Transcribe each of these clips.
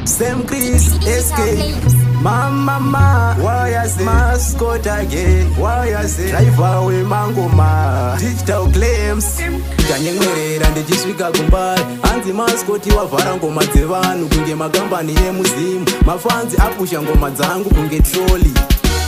Sam Chris, SK, Mama, why I say mascot again? Why I say driver we mangoma? Digital claims. Kanyengwerera ndichisvika kumbari hanzi maskoti wavhara ngoma dzevanhu kunge makambani emuzimu mafanzi apusha ngoma dzangu kunge troli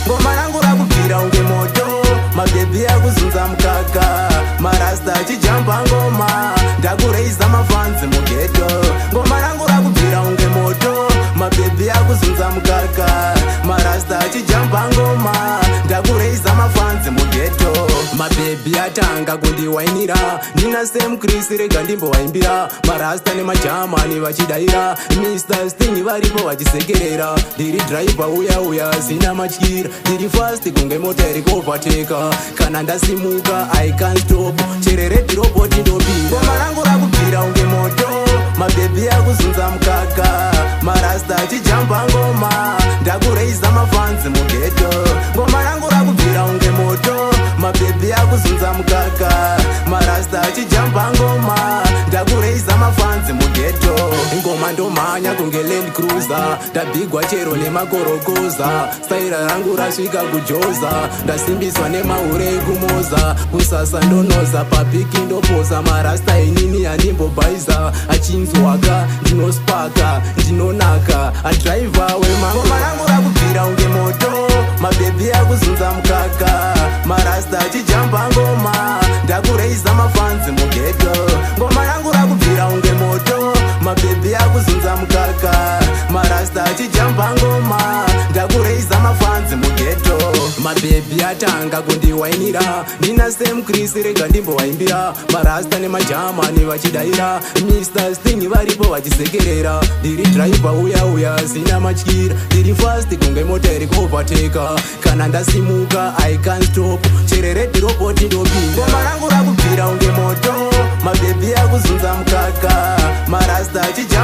ngoma rangu rakubvira unge moto mabhebhi akuzunza mukaka marasta achijamba ngoma ndakureisa mafanzi mugeto ngoma rangu rakubvira unge moto mabhebhi akuzunza mukaka marasta achijamba ngoma ndakureisa mafanzi mugeto mabhebhi atanga kundiwainira ndina Sam Chris rega ndimbowaimbira marasta nemajamani vachidaira Mr. Sting varipo vachisekerera ndiri driver uya sina matyira ndiri fast kunge mota iri kuovateka kana ndasimuka I can't stop cherere dhiroboti ndopinda ngoma rangu rakubvira unge moto mabhebhi akuzunza mukaka marasta achijamba ngoma ndakureisa mafanzi mugeto ngoma rangu rakubvira unge moto mabhebhi akuzunza mukaka marasta achijamba ngoma ndakureisa mafanzi mugeto ngoma ndomhanya kunge Land Cruiser ndabhigwa chero nemakorokoza staira rangu rasvika kujoza ndasimbiswa nemahure ekumoza kusasa ndonoza papiki ndopoza marasta inini yandimbobhaiza achinzwaka ndinospaka ndinonaka adriver wemangoma rangu rakubvira unge moto mabhebhi akuzunza mukaka marasta achijamba ngoma ndakureisa mafanzi mugeto ngoma rangu rakubvira unge moto mabhebhi akuzunza mukaka marasta achijamba ngoma ndakureisa mafanzi mugeto mabhebhi atanga kundiwainira ndina Sam Chris rega ndimbowaimbira marasta nemajamani vachidaira Mr. Sting varipo vachisekerera ndiri driver uya sina matyira ndiri fast kunge mota iri kuovateka kana ndasimuka I can't stop cherere dhiroboti ndopinda ngoma rangu rakubvira unge moto mabhebhi akuzunza mukaka marasta achijamba